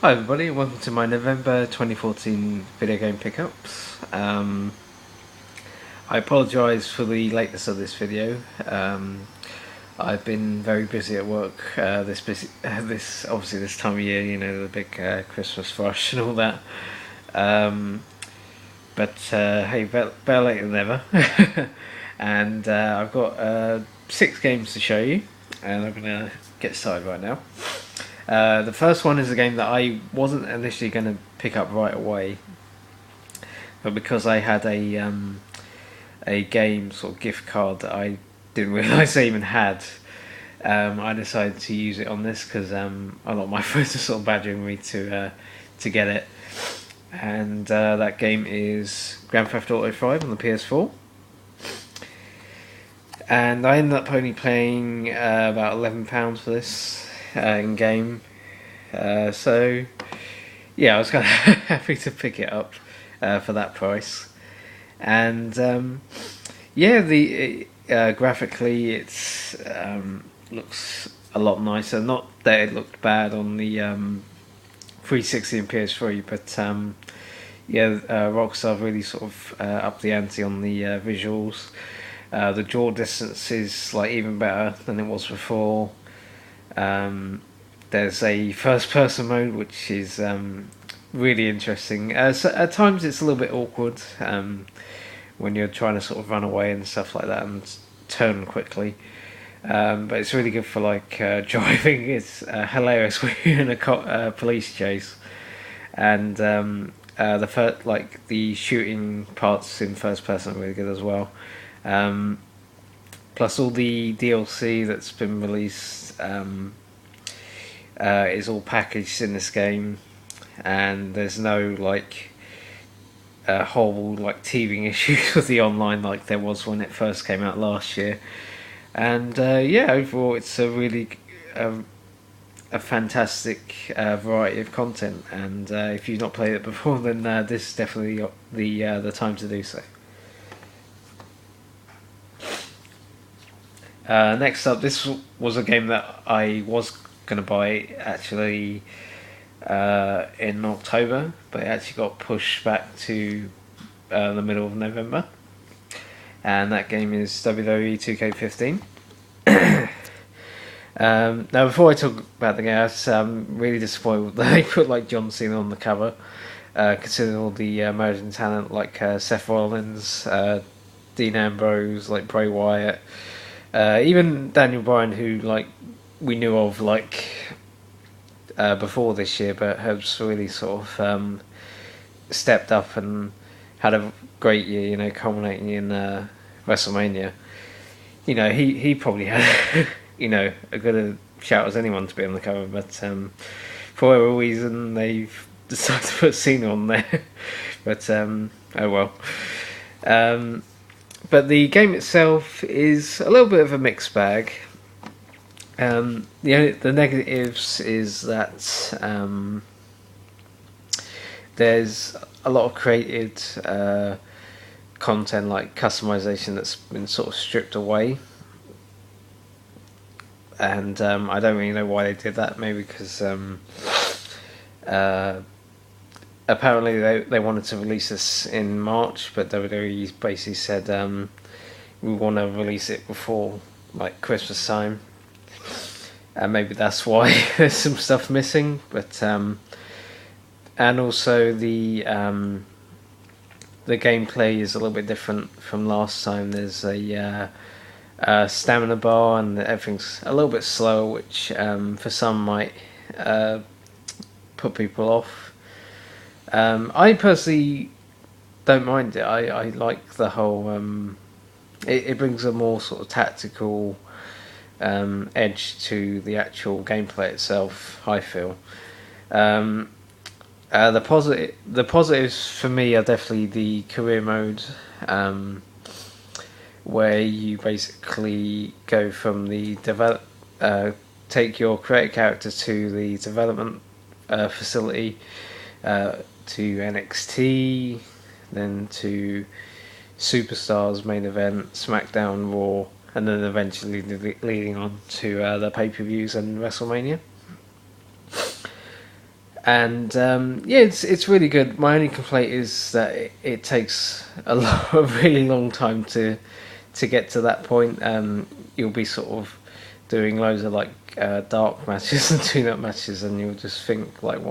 Hi everybody, welcome to my November 2014 video game pickups. I apologise for the lateness of this video. I've been very busy at work this obviously this time of year, you know, the big Christmas rush and all that. But hey, better late than never. And I've got 6 games to show you, and I'm gonna get started right now. The first one is a game that I wasn't initially going to pick up right away, but because I had a game sort of gift card that I didn't realise I even had, I decided to use it on this because a lot of my friends are sort of badgering me to get it, and that game is Grand Theft Auto 5 on the PS4. And I ended up only paying about £11 for this in game. So yeah, I was kind of happy to pick it up for that price. And yeah, the graphically it's looks a lot nicer. Not that it looked bad on the 360 and PS3, but yeah, Rockstar really sort of upped the ante on the visuals. The draw distance is like even better than it was before. There's a first-person mode which is really interesting. So at times it's a little bit awkward when you're trying to sort of run away and stuff like that and turn quickly. But it's really good for like driving. It's hilarious when you're in a police chase, and the shooting parts in first person are really good as well. Plus all the DLC that's been released is all packaged in this game, and there's no like horrible like teething issues with the online like there was when it first came out last year. And yeah, overall it's a really a fantastic variety of content, and if you've not played it before, then this is definitely the time to do so. Next up, this was a game that I was going to buy actually in October, but it actually got pushed back to the middle of November, and that game is WWE 2K15. Now, before I talk about the game, I was really disappointed that they put like John Cena on the cover, considering all the emerging talent like Seth Rollins, Dean Ambrose, like Bray Wyatt. Even Daniel Bryan, who like we knew of like before this year, but has really sort of stepped up and had a great year. You know, culminating in WrestleMania. You know, he probably had you know a good a shout as anyone to be on the cover, but for whatever reason they've decided to put Cena on there. But oh well. But the game itself is a little bit of a mixed bag. The negatives is that there's a lot of created content like customization that's been sort of stripped away, and I don't really know why they did that. Maybe because apparently they wanted to release this in March, but WWE basically said we want to release it before like Christmas time, and maybe that's why there's some stuff missing. But and also the gameplay is a little bit different from last time. There's a stamina bar, and everything's a little bit slower, which for some might put people off. I personally don't mind it. I like the whole. It brings a more sort of tactical edge to the actual gameplay itself, I feel. The positives for me are definitely the career mode, where you basically go from the take your creative character to the development facility, to NXT, then to Superstars main event, SmackDown, Raw, and then eventually leading on to the pay-per-views and WrestleMania. And yeah, it's really good. My only complaint is that it takes a really long time to get to that point. You'll be sort of doing loads of like dark matches and tune-up matches, and you'll just think like,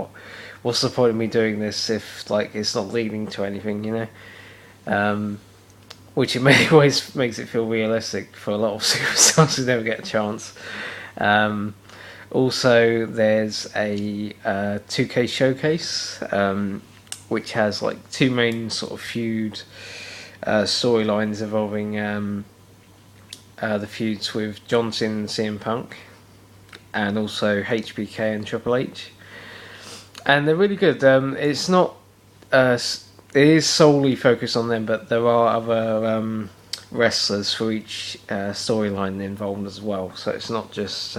what's the point of me doing this if like it's not leading to anything, you know? Which in many ways makes it feel realistic for a lot of superstars who never get a chance. Also, there's a 2K showcase, which has like two main sort of feud storylines involving the feuds with John Cena and CM Punk, and also HBK and Triple H. And they're really good. It's not, it is solely focused on them, but there are other wrestlers for each storyline involved as well. So it's not just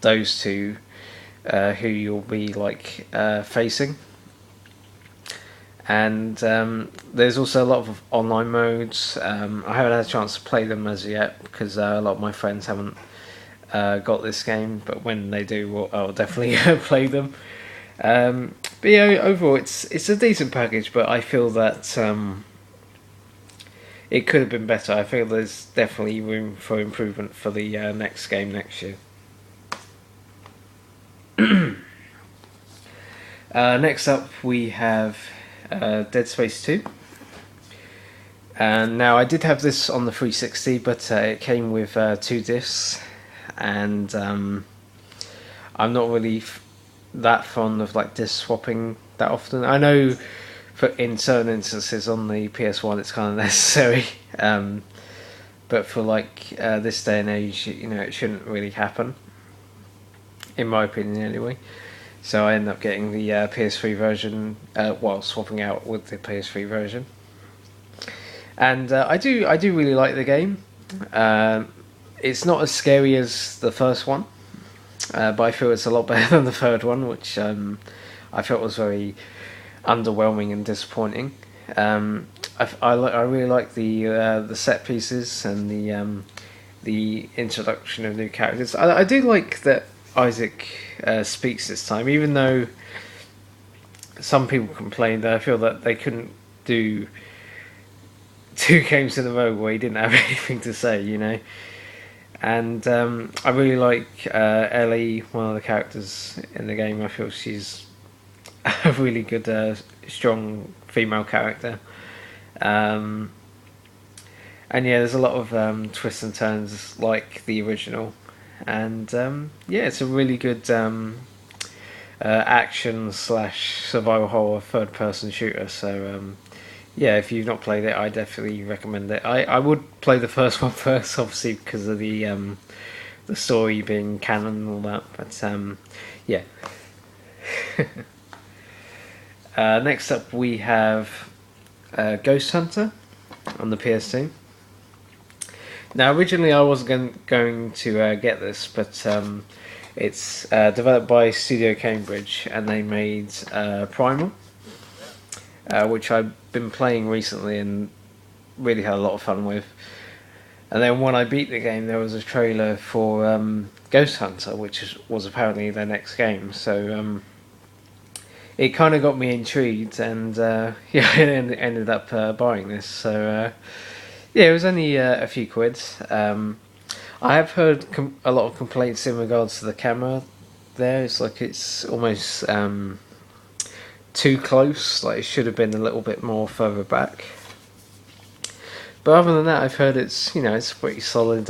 those two who you'll be like facing. And there's also a lot of online modes. I haven't had a chance to play them as yet because a lot of my friends haven't got this game, but when they do, I'll definitely play them. But yeah, overall it's a decent package, but I feel that it could have been better. I feel there's definitely room for improvement for the next game next year. Next up we have Dead Space 2. And now I did have this on the 360, but it came with 2 discs, and I'm not really that fond of like disc swapping that often. I know in certain instances on the PS1 it's kind of necessary, but for like this day and age, you know, it shouldn't really happen, in my opinion anyway. So I ended up getting the PS3 version, while swapping out with the PS3 version. And I do really like the game. It's not as scary as the first one, but I feel it's a lot better than the third one, which I felt was very underwhelming and disappointing. I really like the set pieces and the introduction of new characters. I do like that Isaac speaks this time, even though some people complained. I feel that they couldn't do 2 games in a row where he didn't have anything to say, you know. And I really like Ellie, one of the characters in the game. I feel she's a really good, strong female character. And yeah, there's a lot of twists and turns like the original. And yeah, it's a really good action / survival horror third person shooter. So yeah, if you've not played it, I definitely recommend it. I would play the first one first, obviously, because of the story being canon and all that. But yeah. Next up, we have Ghost Hunter on the PS2. Now, originally I wasn't going to get this, but it's developed by Studio Cambridge, and they made Primal, which I've been playing recently and really had a lot of fun with. And then when I beat the game, there was a trailer for Ghost Hunter, which was apparently their next game. So it kind of got me intrigued, and yeah, I ended up buying this. So yeah, it was only a few quid. I have heard a lot of complaints in regards to the camera there. It's like it's almost too close, like it should have been a little bit more further back. But other than that, I've heard it's, you know, it's a pretty solid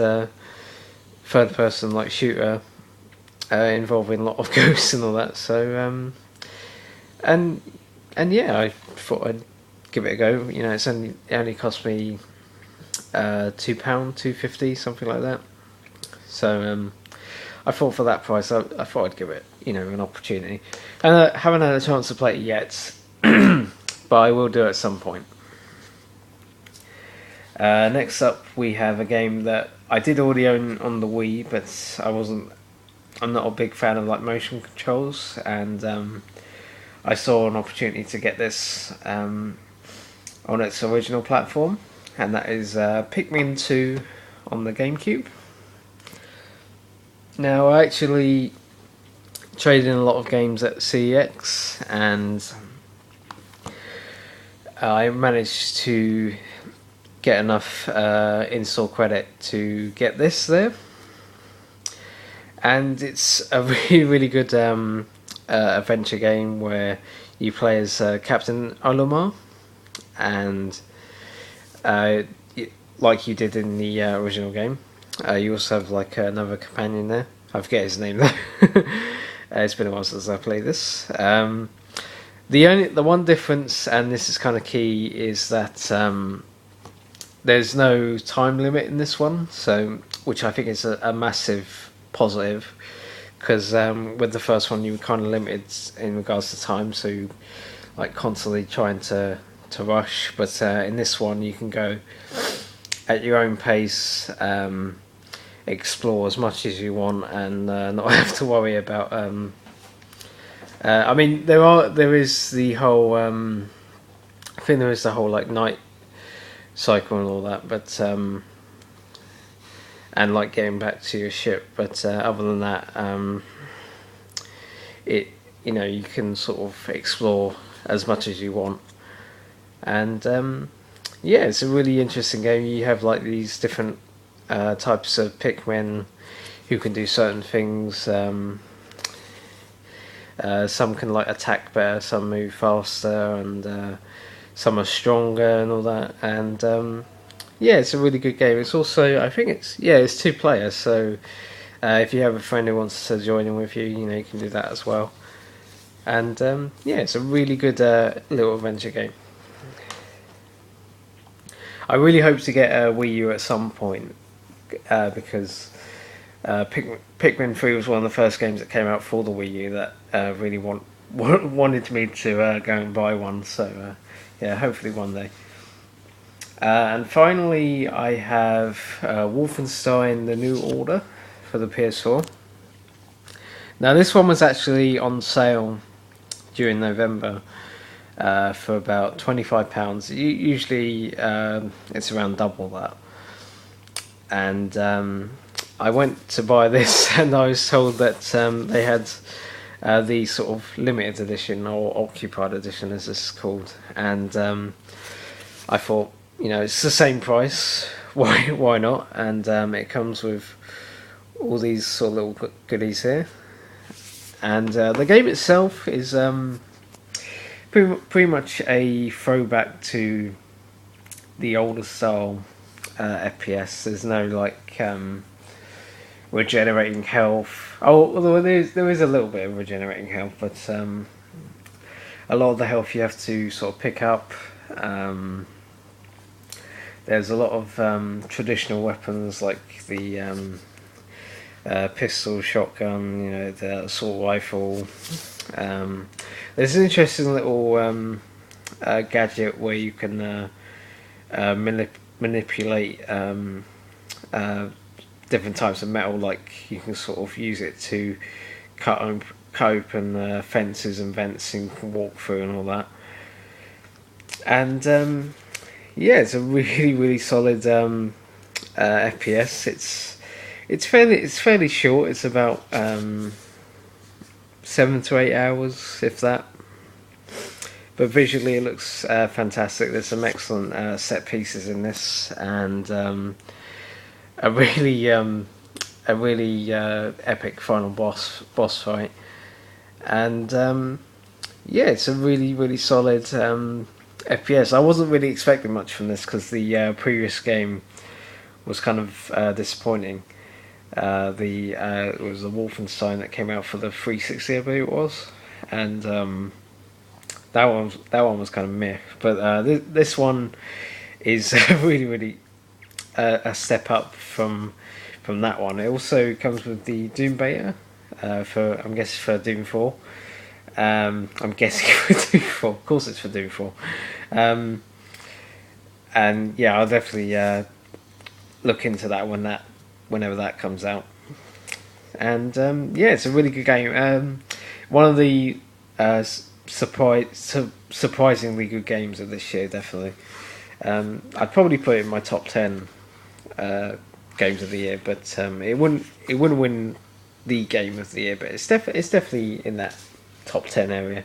third person like shooter involving a lot of ghosts and all that. So and yeah, I thought I'd give it a go. You know, it only cost me £2, £2.50, something like that. So I thought for that price, I thought I'd give it, you know, an opportunity. And I haven't had a chance to play it yet, but I will do it at some point. Next up, we have a game that I did already own on the Wii, but I'm not a big fan of like motion controls, and I saw an opportunity to get this on its original platform, and that is Pikmin II on the GameCube. Now, I actually traded in a lot of games at CEX, and I managed to get enough install credit to get this there. And it's a really, really good adventure game where you play as Captain Alomar, and like you did in the original game, you also have like another companion there. I forget his name though. It's been a while since I played this. The one difference, and this is kind of key, is that there's no time limit in this one, so which I think is a massive positive, because with the first one you were kind of limited in regards to time, so you, like, constantly trying to rush, but in this one you can go at your own pace, explore as much as you want, and not have to worry about I mean, there is the whole I think there is the whole like night cycle and all that, but and like getting back to your ship, but other than that, it, you know, you can sort of explore as much as you want, and yeah, it's a really interesting game. You have like these different types of Pikmin who can do certain things. Some can like attack better, some move faster, and some are stronger and all that. And yeah, it's a really good game. It's also, I think it's 2 players. So if you have a friend who wants to join in with you, you know, you can do that as well. And yeah, it's a really good little adventure game. I really hope to get a Wii U at some point, because Pikmin 3 was one of the first games that came out for the Wii U that really wanted me to go and buy one. So yeah, hopefully one day. And finally, I have Wolfenstein: The New Order for the PS4. Now, this one was actually on sale during November for about £25. Usually, it's around double that. And I went to buy this, and I was told that they had the sort of limited edition, or occupied edition as this is called, and I thought, you know, it's the same price, why not? And it comes with all these sort of little goodies here, and the game itself is pretty much a throwback to the older style FPS. There's no like regenerating health. Oh, although there is a little bit of regenerating health, but a lot of the health you have to sort of pick up. There's a lot of traditional weapons like the pistol, shotgun, you know, the assault rifle. There's an interesting little gadget where you can manipulate different types of metal. Like, you can sort of use it to cut open fences and vents, and you can walk through and all that. And yeah, it's a really, really solid FPS. It's fairly short. It's about 7 to 8 hours, if that. But visually, it looks fantastic. There's some excellent set pieces in this, and a really epic final boss fight. And yeah, it's a really, really solid FPS. I wasn't really expecting much from this, because the previous game was kind of disappointing. It was the Wolfenstein that came out for the 360, I believe it was, and that one was kind of meh. But this one is really, really a step up from that one. It also comes with the Doom beta I'm guessing for Doom 4. I'm guessing for Doom 4. Of course, it's for Doom 4. And yeah, I'll definitely look into that whenever that comes out. And yeah, it's a really good game. One of the surprisingly good games of this year, definitely. I'd probably put it in my top 10 games of the year, but it wouldn't win the game of the year, but it's definitely in that top 10 area.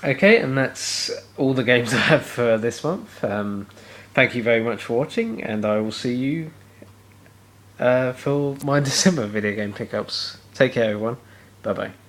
Okay, and that's all the games I have for this month. Thank you very much for watching, and I will see you for my December video game pickups. Take care, everyone. Bye bye.